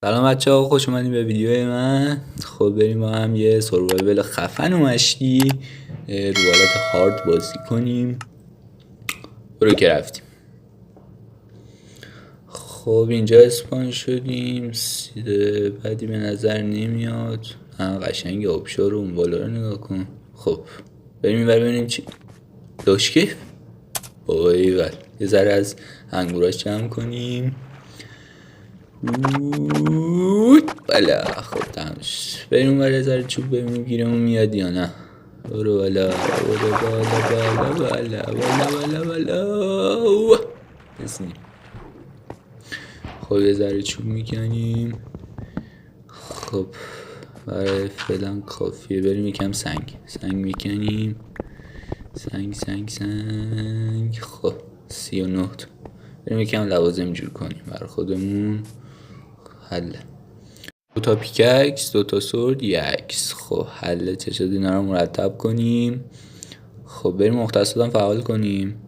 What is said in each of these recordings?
سلام بچه ها، خوش اومدیم به ویدیو من. خب بریم با هم یه سروایول خفن و مشتی رو حالت هارد بازی کنیم. برو که رفتیم. خب اینجا اسپان شدیم. سیده بعدی به نظر نمیاد. قشنگ آبشار اون بالا رو نگاه کن. خب بریم این بر ببینیم چی داشکیف. ایول یه ذره از انگوراش جمع کنیم. بله خب تمش بریم اون یه ذره چوب ببینیم گیرمون میاد یا نه. برو بالا برو بالا بالا بالا بالا بسنیم. خب یه ذره چوب میکنیم. خب برای فعلا کافیه. بریم یکم سنگ میکنیم. سنگ. خب 39 تا. بریم یکم لوازم جور کنیم برای خودمون. حله 2 تا پیککس 2 تا سورد یکس. خب حله چه شد اینا رو مرتب کنیم. خب بریم مختصاتم فعال کنیم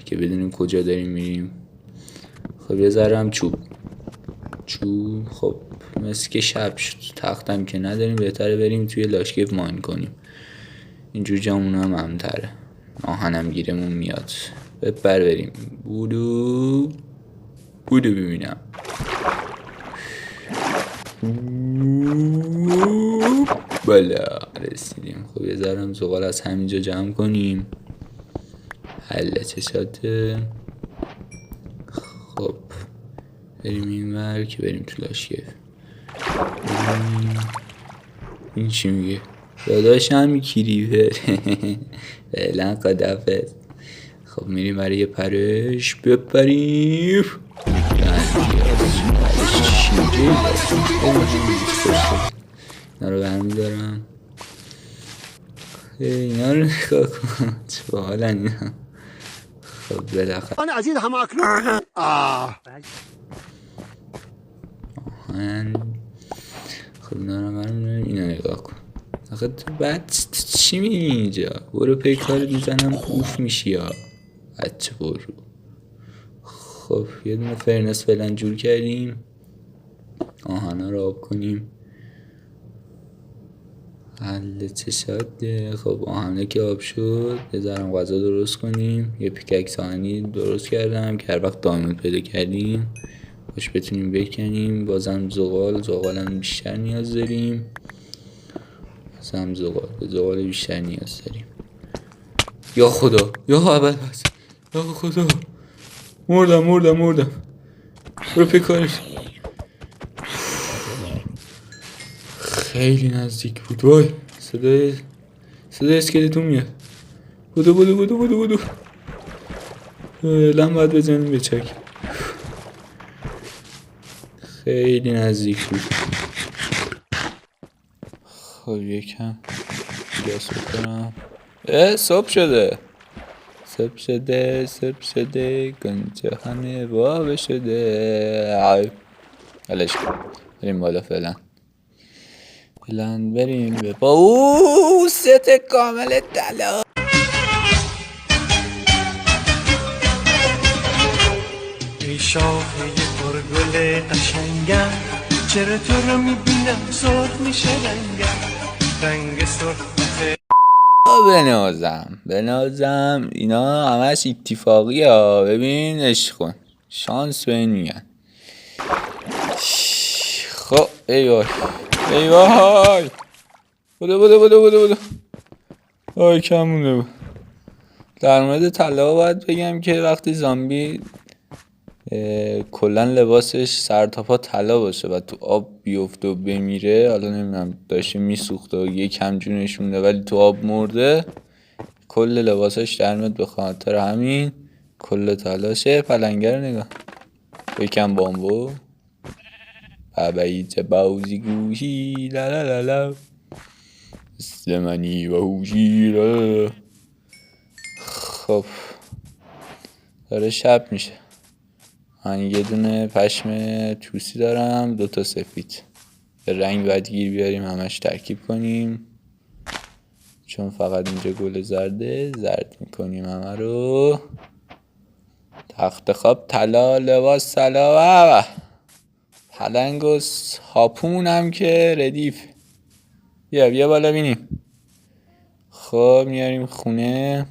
که بدونیم کجا داریم میریم. خب یه ذره هم چوب. خب مثل که شب شد، تختم که نداریم، بهتره بریم توی لاشکیف ماین کنیم. اینجور جامون هم امتره، آهنم گیرمون میاد. بپر بریم. بودو ببینم. بالا رسیدیم. خب یه ذرم زغال از همینجا جمع کنیم. حله چشاته. خب بریم این ور که بریم تو لاشکیف. این چی میگه؟ داداشم کریپر. فعلا خدافظ. خب میریم برای یه پرش بپریم. اینا رو برمیدارم. اینا رو نگاه کن چه باحالن اینا. خب بالاخره انا عزيز هم اكله خب اینا رو برمیدارم. اینا نگاه کن. آخه تو بعد چی میگی اینجا؟ برو پی کار میزنم اوف میشی یا بچه برو. خب یه دونه فرنس فعلا جور کردیم. آهنا رو آب کنیم. حل چشاته. خب آهنه که آب شد یه ذرم غذا درست کنیم. یه پیککس آهنی درست کردم که هر وقت دایموند پیدا کردیم باش بتونیم بکنیم. بازم زغالم بیشتر نیاز داریم. بازم زغال بیشتر نیاز داریم. یا خدا یا اول بس یا خدا مردم. برو پیکارش. خیلی نزدیک بود. وای صدای اسکلتون میاد. بودو لم باید بزنیم به چک. خیلی نزدیک بود. خب یکم گاز بکنم. صبح شده گنجه همه باب شده. علش کن بریم بالا فعلا بریم به با ست کامل طلا. ای شاخه پرگل قشنگم، چرا تو رو میبینم سرخ میشه رنگ سرخ بنازم اینا همش اتفاقی ها. ببین عشق کن شانس به این میگن. خب ای وای بودو آی کم مونده بود. در مورد طلا باید بگم که وقتی زامبی کلن لباسش سر تا پا طلا باشه و تو آب بیفته و بمیره، حالا نمیدونم داشته میسوخته و یه کم جونش مونده ولی تو آب مرده، کل لباسش در میاد. به خاطر همین کل طلاشه. پلنگه رو نگاه یکم بامبو باباییچه باوزی گوشی لا زمانی و هوشی لا. خب داره شب میشه. من یه دونه پشم توسی دارم، 2 تا سفید. به رنگ باید گیر بیاریم همش ترکیب کنیم چون فقط اینجا گل زرد میکنیم همه رو. تخت خواب طلا لباس طلا. پلنگ و هاپون هم که ردیف. بیا بالا بینیم. خب میاریم خونه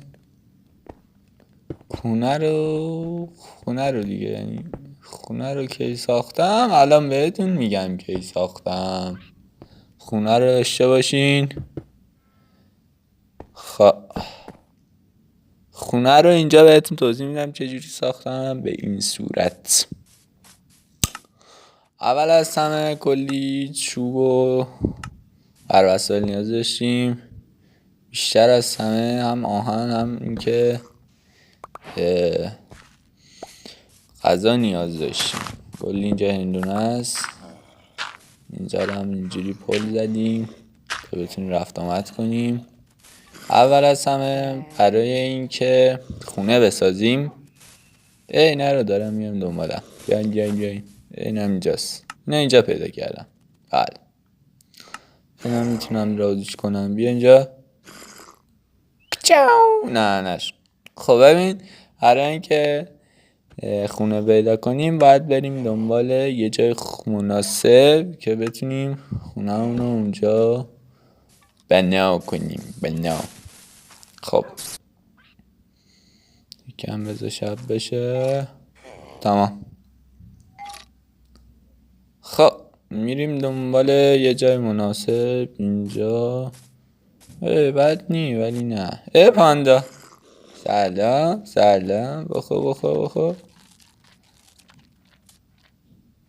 رو دیگه، یعنی خونه رو کی ساختم الان بهتون میگم کی ساختم. خونه رو داشته باشین. خونه رو اینجا بهتون توضیح میدم چجوری ساختم. به این صورت: اول از همه کلی چوب و بر وسایل نیاز داشتیم. بیشتر از همه هم آهن، هم اینکه غذا نیاز داشتیم. کلی اینجا هندونه است. اینجا رو هم اینجوری پل زدیم تا بتونیم رفت آمد کنیم. اول از همه برای اینکه خونه بسازیم، اینا رو دارم میام دنبالم. بیاین. این هم اینجاست. اینا اینجا پیدا کردم. بله، اینا میتونم رازش کنم. بیا اینجا. نه. خب ببین، برای اینکه خونه پیدا کنیم باید بریم دنبال یه جای مناسب که بتونیم خونه اونو اونجا بنا کنیم. خب یکم بذار شب بشه. تمام. خب میریم دنبال یه جای مناسب. اینجا بد نی ولی نه. پاندا سلام. بخور.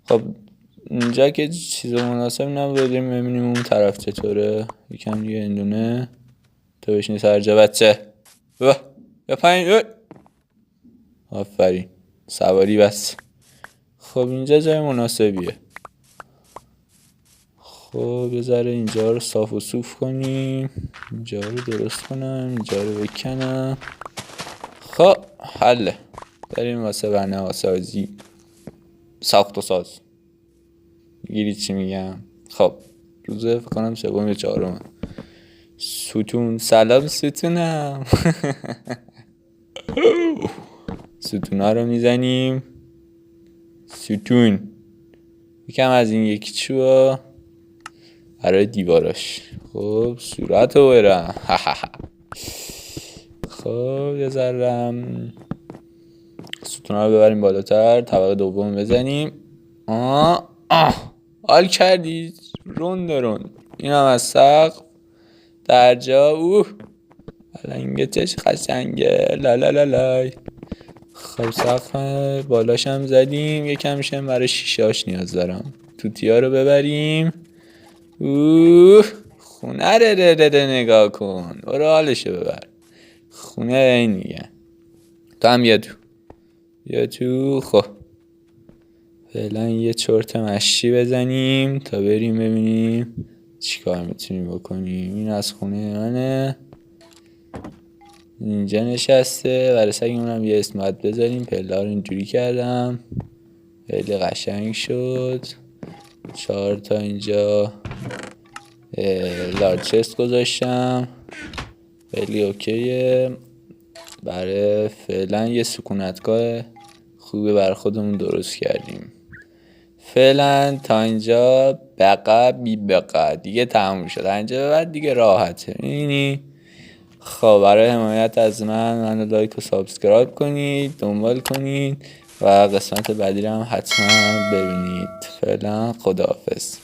خب اینجا که چیز مناسب نبودیم، ببینیم اون طرف چطوره. یکم دیگه هندونه تو بشینی سر جا بچه. یا پایین. آفرین، سواری بس. خب اینجا جای مناسبیه. خب یه ذره اینجا رو صاف و صوف کنیم. اینجا رو درست کنم. اینجا رو بکنم. خب حله. بریم واسه برنامه سازی. ساخت و ساز. میگیری چی میگم؟ خب روزه فکر کنم سوم یا چهارم. ستون. سلام ستونم. ستونا رو میزنیم. ستون یکم از این یکی چوبا برای دیواراش. خب صورت رو برم. خب یه ذرم ستونا رو ببریم بالاتر. طبقه دوم بزنیم. حال کردی؟ روند این هم از سقف در جا. پلنگه چش قشنگه. لالالالای. خب سقف بالاش هم زدیم. یکم شم برای شیشه‌اش نیاز دارم. توتیا رو ببریم. خونه رو نگاه کن. برو حالشو ببر. خونه این میگن. تو هم بیا تو. خب فعلا یه چرت مشی بزنیم تا بریم ببینیم چی کار میتونیم بکنیم. این از خونه منه. اینجا نشسته. برای سگمون هم یه اسمت بذاریم. پله رو اینجوری کردم خیلی قشنگ شد. 4 تا اینجا لارج چست گذاشتم. خیلی اوکیه. برای فعلا یه سکونتگاه خوبه برای خودمون درست کردیم. فعلا تا اینجا بقا بی بقا دیگه تموم شد. اینجا به بعد دیگه راحته. می‌بینی؟ خب برای حمایت از منو لایک و سابسکرایب کنید، دنبال کنید و قسمت بعدی رو هم حتما ببینید. فعلا خداحافظ.